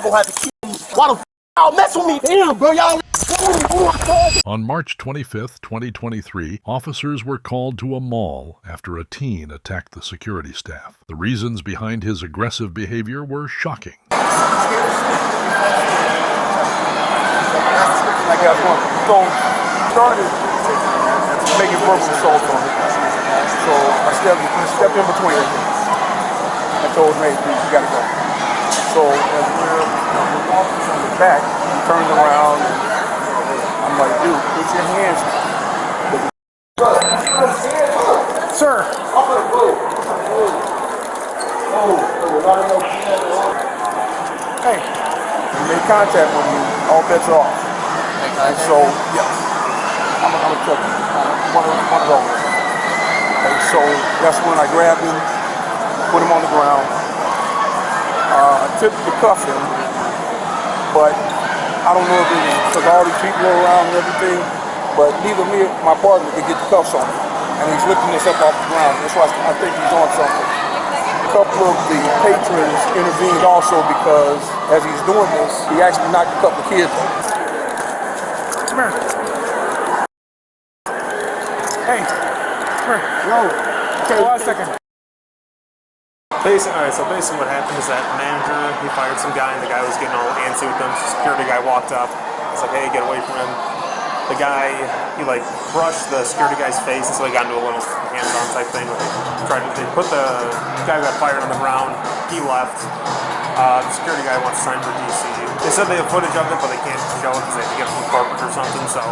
Y'all gonna have to kill me. Why the f y'all mess with me? Damn, bro, y'all. On March 25, 2023, officers were called to a mall after a teen attacked the security staff. The reasons behind his aggressive behavior were shocking. So started making verbal assault on him. So I stepped in between him. I told him, hey, dude, you gotta go. So as we're walking from the back, he turned around and I'm like, dude, put your hands down. Sir. Hey, you made contact with me, all bets are off. And so, yeah, I'm gonna tell you, one of those. And so that's when I grabbed him, put him on the ground. I attempted to cuff him, but I don't know if it was because all these people are around and everything, but neither me or my partner could get the cuffs on him. And he's lifting this up off the ground. That's why I think he's on something. A couple of the patrons intervened also because as he's doing this, he actually knocked a couple of kids over. Come here. Hey, come here. Yo. Okay, hold on a second. So basically what happened is that the manager, he fired some guy and the guy was getting all antsy with him. So the security guy walked up. It's like, hey, get away from him. The guy, he like brushed the security guy's face and so he got into a little hands-on type thing. They put the guy who got fired on the ground. He left. The security guy wants to sign for DC. They said they have footage of it, but they can't show it because they have to get it from corporate or something. So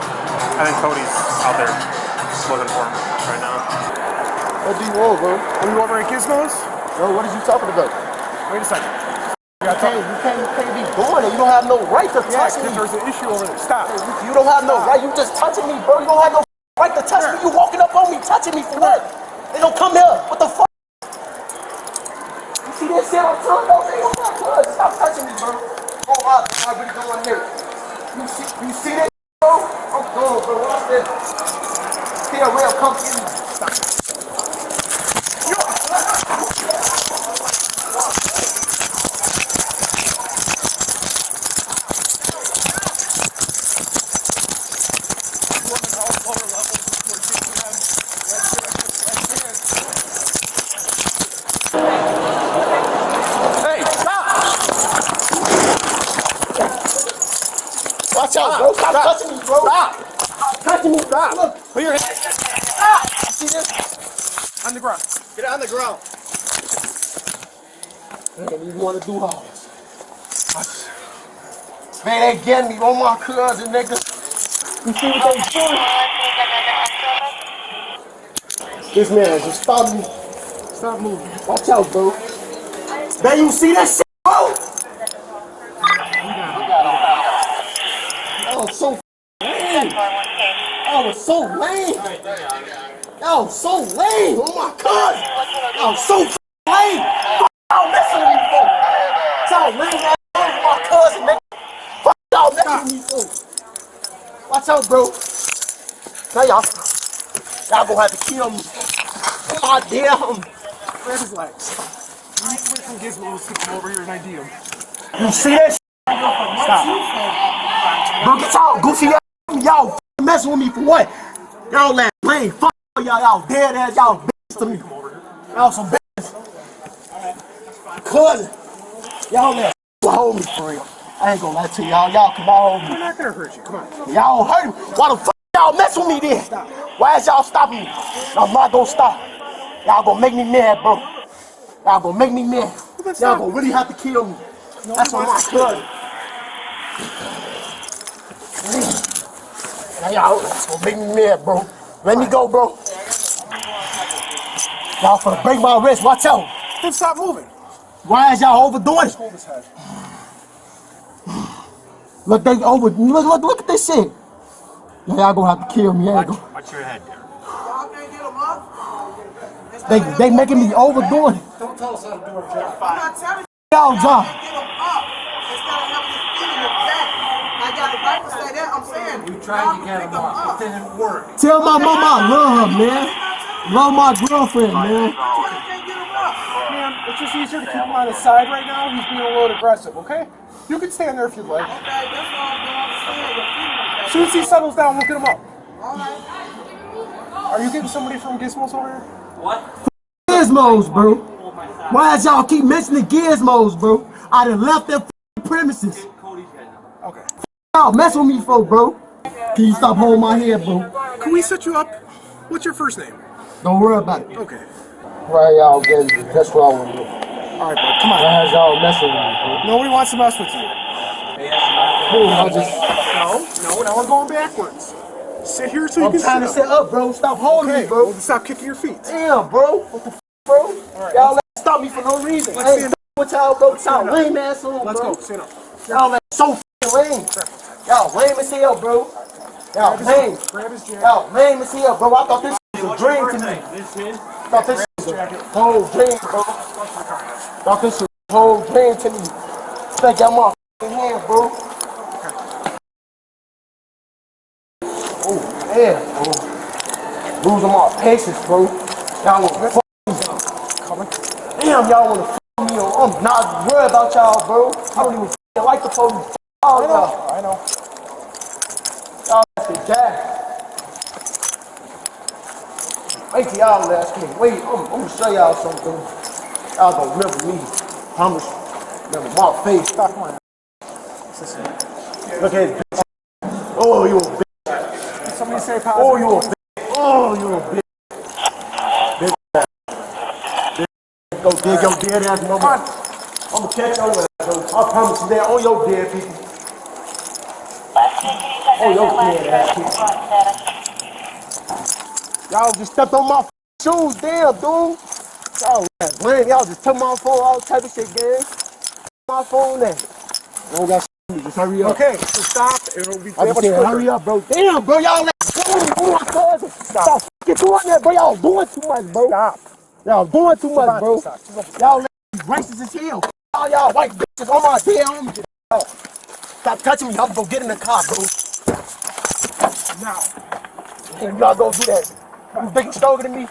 I think Cody's out there looking for him right now. What do you want, bro? Are you over at Gizmos? Bro, what are you talking about? Wait a second. You can't be doing it. You don't have no right to touch me. There's an issue over there. Stop. You don't have no right. You just touching me, bro. You don't have no right to touch me. You walking up on me, touching me for what? They don't come here. What the fuck? You see that shit on tongue? They don't have blood. Stop touching me, bro. Oh, I really going here. You see that, bro? I'm going, bro. Watch this. See a real come in. Stop. Watch out, bro. Stop touching me, bro. Stop. Touching me. Stop. Look. Put your hands. Stop. You see this? On the ground. Get on the ground. They don't even want to do all this. Man, they getting me on my cousin, nigga. You see what they doing? This man just stop me. Stop moving. Watch out, bro. Man, you see that shit, bro? That was so lame. That was so lame. That was so lame. Oh my God. That was so lame. Y'all messing with me, folks. Y'all lame ass my cousin, nigga. Y'all messing with me, folks. Watch out, bro. Now y'all gonna have to kill me. God damn. Grab his legs. You need to wait from Gizmos to come over here and ID him. You see that shit? Stop. Bro, get y'all goofy ass. Y'all messing with me for what? Y'all that lame. Fuck y'all dead ass. Y'all bitches to me. Y'all some bitches. Cousin. Y'all that hold me for real. I ain't gonna lie to y'all. Y'all come on hold me. We're not gonna hurt you. Come on. Y'all hurt me. Why the fuck y'all mess with me then? Stop. Why is y'all stopping me? I'm not gonna stop. Y'all gonna make me mad, bro. Y'all gonna make me mad. Y'all gonna really have to kill me. That's on my cousin. Now y'all gonna make me mad, bro. Let me go, bro. Y'all finna break my wrist. Watch out. Then stop moving. Why is y'all overdoing it? Hold his head. Look, look at this shit. Y'all gonna have to kill me. Watch your head, Derek. Y'all can't get him up? They making me overdoing it. Don't tell us how to do our job. I'm not telling you. Y'all job. Get him up. Instead of having his feet in your back. I got the right to say that. I'm saying. We tried to get him up. It didn't work. Tell my mama I love her, man. Love my girlfriend, man. You can't get him up. Man, the it's just easier to keep him on his side right now. He's being a little aggressive, okay? You can stand there if you'd like. Okay, that's all I'm doing. As soon as he settles down, we'll get him up. All right. Are you getting somebody from Gizmos over here? Gizmos, bro. Why does y'all keep mentioning gizmos, bro? I done left their premises. Okay. Y'all mess with me, for, bro. Can you stop holding my head, bro? Can we set you up? What's your first name? Don't worry about it. Okay. Right, y'all getting that's what I want to do. All right, bro. Come on. Why is y'all messing with me, bro? Nobody wants to mess with you. No, now we're going backwards. Sit here so you I'm can trying to sit sit up, bro. Stop holding Okay, me, bro. well, stop kicking your feet. Damn, bro. What the bro? right, Y'all let stop me for no reason. let's Hey, stand what y'all, bro? Y'all stand up. lame ass on, Let's bro. go. Stand up. Y'all let so lame. Y'all lame as hell, bro. Y'all lame. Grab his jacket. Y'all lame as hell, bro. I thought this was a dream to me. I thought this was a whole dream, bro. Thought this was a whole dream to me. Think I'm my hand, bro. Oh, yeah, bro. Losing my patience, bro. Y'all wanna fuck me. Damn, y'all wanna fuck me. I'm not worried about y'all, bro. I don't even like the police. Y'all, I know. y'all have to die. Wait till y'all last me. Wait, I'm gonna show y'all something. Y'all gonna remember me. I'm gonna remember my face. Stop my Look at this. Oh, you a bitch. Somebody say Oh, positive. you a bitch. Oh, you a bitch. Bitch. Go dig your dead ass mama. I'm gonna catch your ass, bro. I promise you that on your dead people. Oh, your dead ass people. Y'all just stepped on my shoes, damn, dude. Y'all just took my phone, all type of shit, gang. My phone there. I don't got shit, just hurry up. Okay, so stop. It'll be I just said, hurry up, bro. Damn, bro, y'all let go. Oh, my cousin. Stop. Get doing that, bro. Y'all doing too much, bro. Stop. Y'all doing too much, bro. Stop. Y'all racist as hell. Y'all white bitches on my damn homies. Stop touching me. I'm gonna go get in the car, bro. Now. And y'all go do that. You think you stronger than me?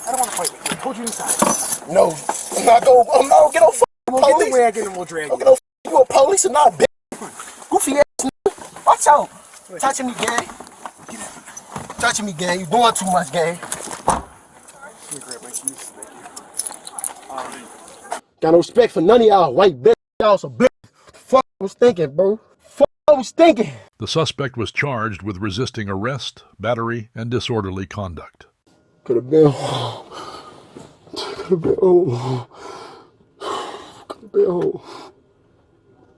I don't want to fight with you. Hold you inside. No. I'm not gonna get no We'll get the police. wagon and we'll drag Don't you. get no you a police and not a bitch. Goofy ass nigga. Watch out. Touching me, gang. Touching me, gang. You doing too much, gang. Let me grab my keys. Thank you. Got no respect for none of y'all white bitch. Y'all some bitch. Fuck I was thinking, bro. Fuck I was thinking. The suspect was charged with resisting arrest, battery, and disorderly conduct. Could have been. Could have been. Could have been.